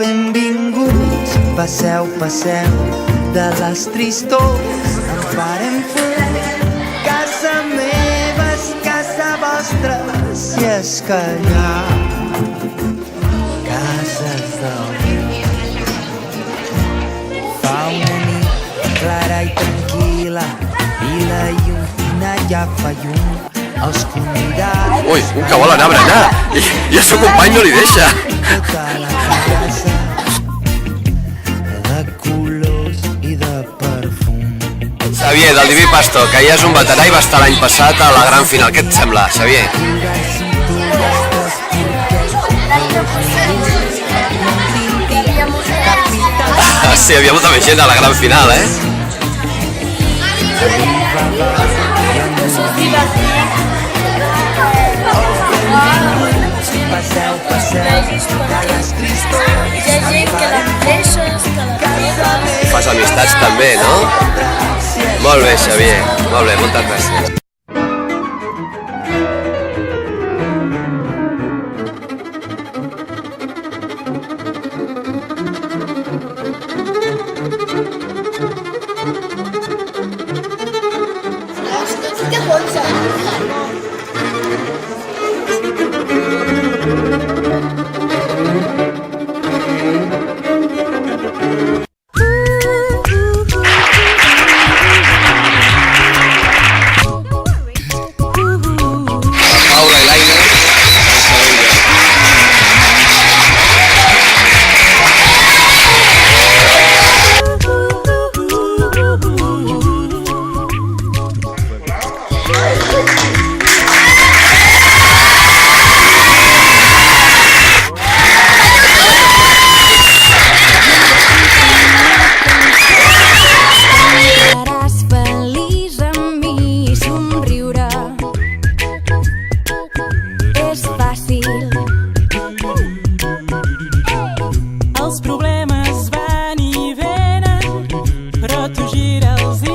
benvinguts, passeu, passeu, de les tristors en farem fred. Casa meva és casa vostra, si és que hi ha cases d'algú. Fa una nit clara i tranquil·la i la llum fina ja fa llum. Els convidats... Ui, un que vol anar a berenar i el seu company no li deixa. Tota la casa de colors i de perfum. Xavier, del Diví Pastor, que ja és un veterà i va estar l'any passat a la gran final. Què et sembla, Xavier? Sí, hi havia molta més gent a la gran final, eh? Passeu, passeu, de les tristors. Hi ha gent que l'empreses, que la Fas amistats també, no? Molt bé, Xavier. Molt bé, moltes gràcies. Els problemes van i venen, però tu gira'ls i